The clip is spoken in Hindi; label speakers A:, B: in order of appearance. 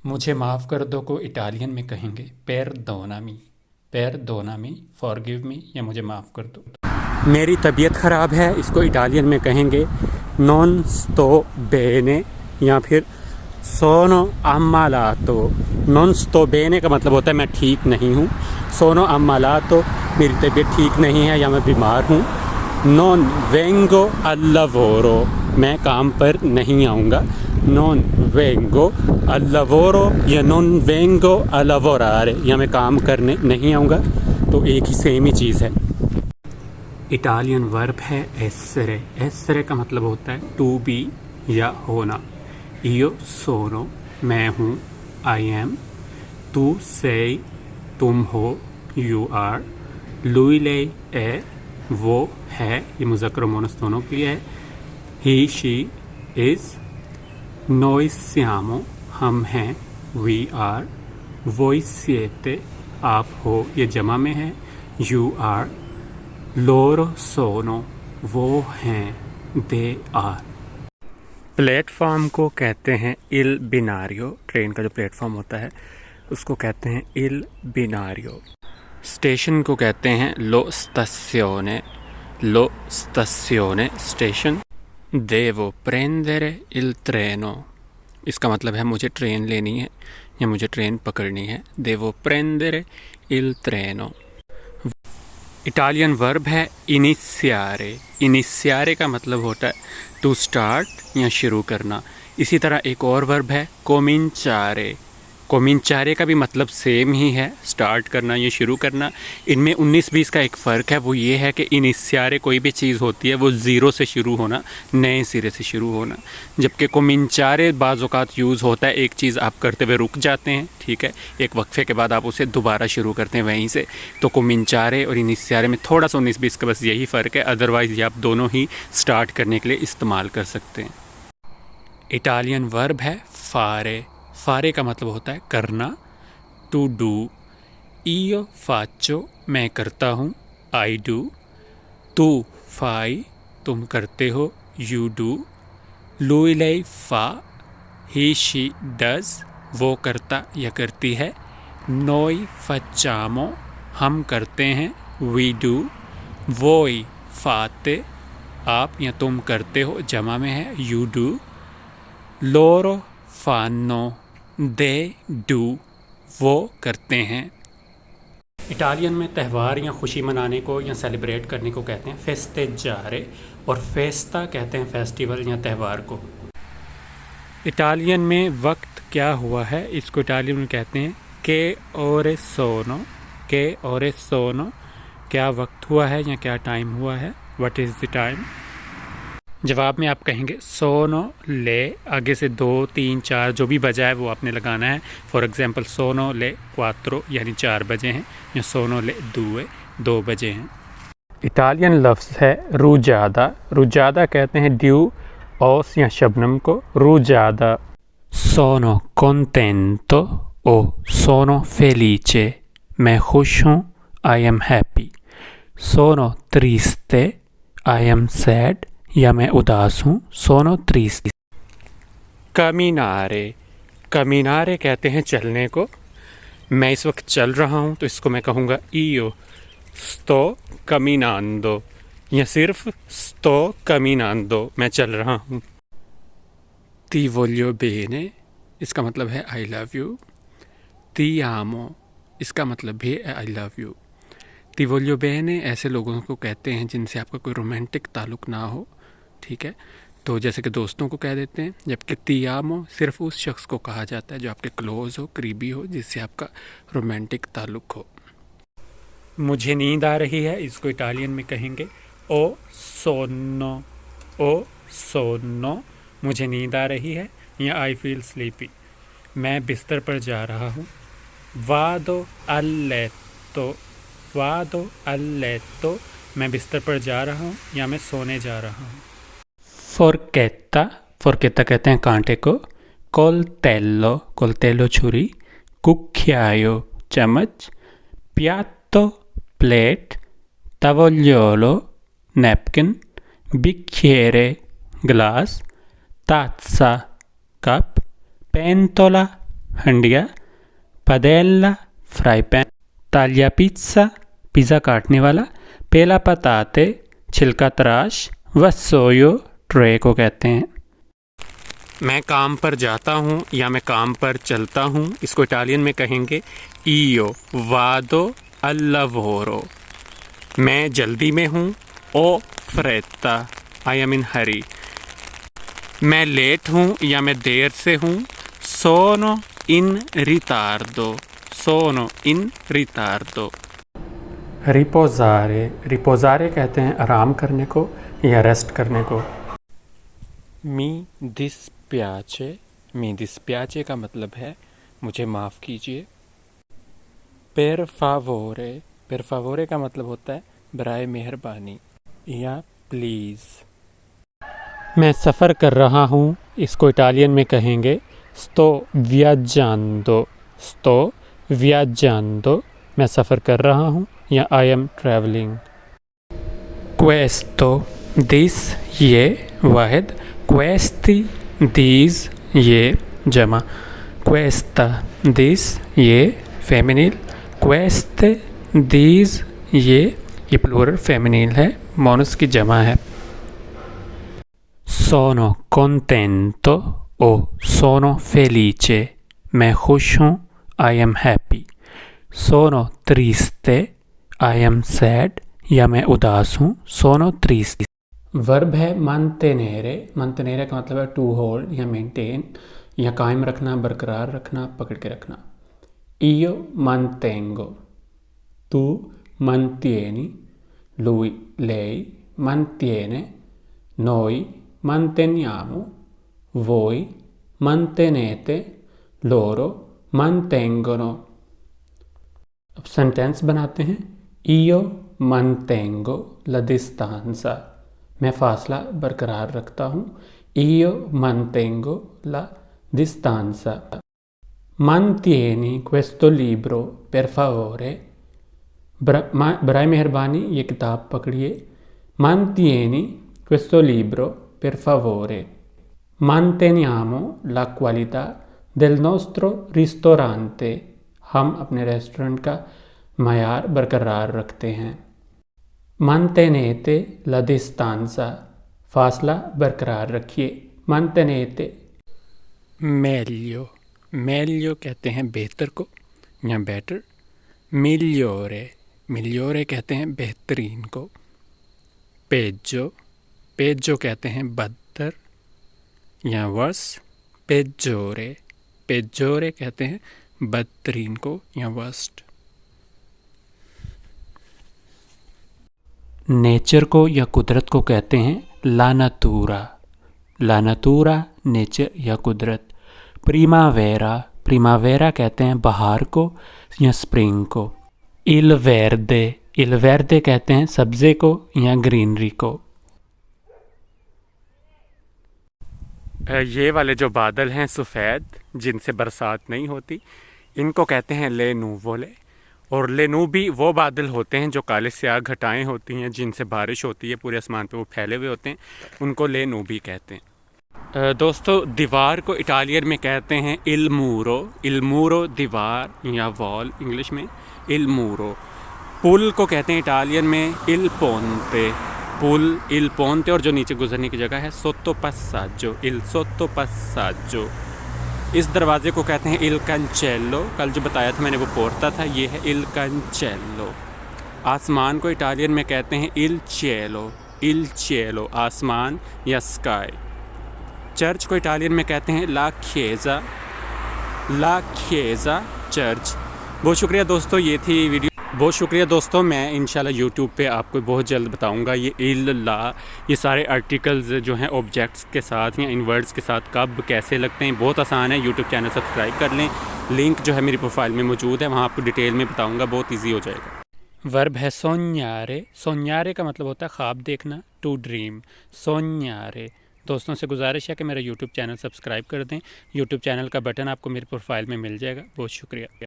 A: मुझे माफ़ कर दो को इटालियन में कहेंगे पेरदोनामी फॉरगिव मी या मुझे माफ़ कर दो। मेरी तबीयत ख़राब है, इसको इटालियन में कहेंगे नॉन स्तो बेने या फिर सोनो अम्मालातो। नॉन स्तो बेने का मतलब होता है मैं ठीक नहीं हूँ। सोनो अम्मालातो मेरी तबीयत ठीक नहीं है या मैं बीमार हूँ। नॉन वेंगो अल लवोरो मैं काम पर नहीं आऊँगा। नॉन वेंगो अल लवोरो या नॉन वेंगो अ लवोरारे या मैं काम करने नहीं आऊँगा, तो एक ही सेम ही चीज़ है। इटालियन वर्ब है एसरे। एसरे का मतलब होता है टू बी या होना। इयो सोनो मैं हूँ, आई एम। तू sei तुम हो, यू आर। lui lei è वो है, ये मुज़क्कर और मुअन्नस दोनों के लिए है। ही शी इज़। noi siamo हम हैं, वी आर। voi siete आप हो, ये जमा में है, यू आर। loro sono वो हैं, दे आर। प्लेटफॉर्म को कहते हैं इल बिनारियो। ट्रेन का जो प्लेटफॉर्म होता है उसको कहते हैं इल बिनारियो। स्टेशन को कहते हैं लो स्टेशिone। लो स्टेशिone स्टेशन। देवो प्रेंदere il treno इसका मतलब है मुझे ट्रेन लेनी है या मुझे ट्रेन पकड़नी है। देवो प्रेंदere il treno। इटालियन वर्ब है इनिशियारे। इनिशियारे का मतलब होता है टू स्टार्ट या शुरू करना। इसी तरह एक और वर्ब है कोमिंचारे। कोमिंचारे का भी मतलब सेम ही है, स्टार्ट करना या शुरू करना। इनमें 19-20 का एक फ़र्क है, वो ये है कि इनिशियारे कोई भी चीज़ होती है वो ज़ीरो से शुरू होना, नए सिरे से शुरू होना, जबकि कोमिंचारे बाज़ औक़ात यूज़ होता है एक चीज़ आप करते हुए रुक जाते हैं, ठीक है, एक वक्फे के बाद आप उसे दोबारा शुरू करते हैं वहीं से। तो कोमिंचारे और इनिशियारे में थोड़ा सा 19-20 का बस यही फ़र्क है, अदरवाइज़ ये आप दोनों ही स्टार्ट करने के लिए इस्तेमाल कर सकते हैं। इटालियन वर्ब है फारे। फारे का मतलब होता है करना, टू डू। io faccio मैं करता हूँ, आई डू। तू fai तुम करते हो, you do. lui lei fa he she does वो करता या करती है। noi facciamo हम करते हैं, we do। voi fate आप या तुम करते हो, जमा में है, you do। loro fanno they do वो करते हैं। इटालियन में त्यौहार या खुशी मनाने को या सेलिब्रेट करने को कहते हैं फेस्टेजारे, और फेस्ता कहते हैं फेस्टिवल या त्यौहार को। इटालियन में वक्त क्या हुआ है, इसको इटालियन में कहते हैं के ओरे सोनो। के ओरे सोनो क्या वक्त हुआ है या क्या टाइम हुआ है, व्हाट इज़ द टाइम। जवाब में आप कहेंगे सोनो ले, आगे से 2, 3, 4 जो भी बजा है वो आपने लगाना है। फॉर एग्जांपल सोनो ले क्वात्रो यानी 4 बजे हैं, या सोनो ले दूए 2 बजे हैं। इटालियन लफ्ज़ है रूजादा। रूजादा कहते हैं ड्यू ओस या शबनम को, रूजादा। सोनो कोंटेंटो ओ सोनो फेलिचे मैं खुश हूँ, आई एम हैप्पी। सोनो ट्रिस्टे आई एम सैड या मैं उदास हूँ, सोनो ट्रिस्टे। कमिनारे। कमिनारे कहते हैं चलने को। मैं इस वक्त चल रहा हूँ तो इसको मैं कहूँगा io sto camminando या सिर्फ sto camminando मैं चल रहा हूँ। ti voglio bene इसका मतलब है I love you. ti amo इसका मतलब भी है I love you. ti voglio bene ऐसे लोगों को कहते हैं जिनसे आपका कोई रोमांटिक ताल्लुक़ ना हो, ठीक है, तो जैसे कि दोस्तों को कह देते हैं, जबकि ti amo सिर्फ उस शख्स को कहा जाता है जो आपके क्लोज़ हो, करीबी हो, जिससे आपका रोमांटिक ताल्लुक़ हो। मुझे नींद आ रही है, इसको इटालियन में कहेंगे ओ सोनो। ओ सोनो मुझे नींद आ रही है, या आई फील स्लीपी मैं बिस्तर पर जा रहा हूँ। वादो al letto। वादो al letto मैं बिस्तर पर जा रहा हूँ या मैं सोने जा रहा हूँ। फोरकेटा। फोरकेटा कहते हैं कांटे को। कोलटेल्लो। कोलटेल्लो छुरी। कुक्यायो चम्मच। पियात्तो प्लेट। तवोलियोलो नैपकिन। बिक्चिere ग्लास। ताज़ा कप। पेंतोला हंडिया, पदेला फ्राई पैन, तालिया पिज़्ज़ा पिज़्ज़ा काटने वाला, पेला पताते छिलका तराश, वसोयो ट्रे को कहते हैं। मैं काम पर जाता हूँ या मैं काम पर चलता हूँ, इसको इटालियन में कहेंगे ईयो वादो अल लवोरो। मैं जल्दी में हूँ, ओ फ्रेता आई एम इन हरी। मैं लेट हूँ या मैं देर से हूँ, सोनो इन रितार्दो, सोनो इन रितार्दो। रिपोज़ारे, रिपोज़ारे कहते हैं आराम करने को या रेस्ट करने को। मी डिस्पियाचे, मी डिस्पियाचे का मतलब है मुझे माफ़ कीजिए। पेर फावोरे, पेर फावोरे का मतलब होता है बराए मेहरबानी या प्लीज़। मैं सफ़र कर रहा हूँ, इसको इटालियन में कहेंगे स्तो वियाजांदो, स्तो वियाजांदो। मैं सफ़र कर रहा हूँ या आई एम ट्रैवलिंग। क्वेस्तो, दिस ये वाहिद, क्वेस्ती दीज ये जमा, क्वेस्ता दिस ये फेमिनिल, क्वेस्ते दीज ये प्लूरल फेमिनिल है, मोनस की जमा है। सोनो कोंटेंतो ओ सोनो फेलिचे, मैं खुश हूँ, आई एम हैप्पी। सोनो ट्रिस्टे, आई एम सैड या मैं उदास हूँ, सोनो ट्रिस्टे। वर्ब है mantenere, mantenere का मतलब है टू होल्ड या मेंटेन या कायम रखना, बरकरार रखना, पकड़ के रखना। io mantengo, तू mantieni, lui lei mantiene, noi manteniamo, voi mantenete, loro mantengono। अब सेंटेंस बनाते हैं। io mantengo la distanza, मैं फासला बरकरार रखता हूँ। io mantengo la distanza। mantieni questo libro per favore, बराए मेहरबानी ये किताब पकड़िए। mantieni questo libro per favore। manteniamo la qualità del nostro ristorante, हम अपने रेस्टोरेंट का मयार बरकरार रखते हैं। mantenete la distanza, फासला बरकरार रखिए। mantenete। meglio, meglio कहते हैं बेहतर को या बेटर। migliore, migliore कहते हैं बेहतरीन को। peggio, peggio कहते हैं बदतर या वर्स। peggiore, peggiore कहते हैं बदतरीन को या वर्स्ट। नेचर को या कुदरत को कहते हैं ला नातूरा, ला नातूरा नेचर या कुदरत। प्रीमावेरा, प्रीमावेरा कहते हैं बहार को या स्प्रिंग को। इल वेर्दे, इल वेर्दे कहते हैं सब्ज़े को या ग्रीनरी को। ये वाले जो बादल हैं सफ़ेद जिनसे बरसात नहीं होती, इनको कहते हैं ले नूवोले। और लेनूबी वो बादल होते हैं जो काले स्याह घटाएं होती हैं जिनसे बारिश होती है, पूरे आसमान पे वो फैले हुए होते हैं, उनको लेनूबी कहते हैं। दोस्तों दीवार को इटालियन में कहते हैं इल मूरो, इल मूरो दीवार या वॉल इंग्लिश में, इल मूरो। पुल को कहते हैं इटालियन में इल पोंते, पुल इल पोंते। और जो नीचे गुजरने की जगह है सोत्तो पस्साजो, इल सोत्तो पस्साजो। इस दरवाजे को कहते हैं इल कैंचेल्लो, कल जो बताया था मैंने वो पोर्ता था, ये है इल कैंचेल्लो। आसमान को इटालियन में कहते हैं इल चेलो, इल चेलो आसमान या स्काई। चर्च को इटालियन में कहते हैं ला chiesa, ला chiesa चर्च। बहुत शुक्रिया दोस्तों, ये थी वीडियो। बहुत शुक्रिया दोस्तों, मैं इंशाल्लाह यूट्यूब पे आपको बहुत जल्द बताऊंगा ये इल ला, ये सारे आर्टिकल्स जो हैं ऑब्जेक्ट्स के साथ या इन वर्ड्स के साथ कब कैसे लगते हैं। बहुत आसान है, यूट्यूब चैनल सब्सक्राइब कर लें, लिंक जो है मेरी प्रोफाइल में मौजूद है, वहाँ आपको डिटेल में बताऊँगा, बहुत ईजी हो जाएगा। वर्ब है सोन्यारे, सोन्यारे का मतलब होता है ख्वाब देखना, टू ड्रीम, सोन्यारे। दोस्तों से गुजारिश है कि मेरा यूट्यूब चैनल सब्सक्राइब कर दें, यूट्यूब चैनल का बटन आपको मेरी प्रोफाइल में मिल जाएगा। बहुत शुक्रिया।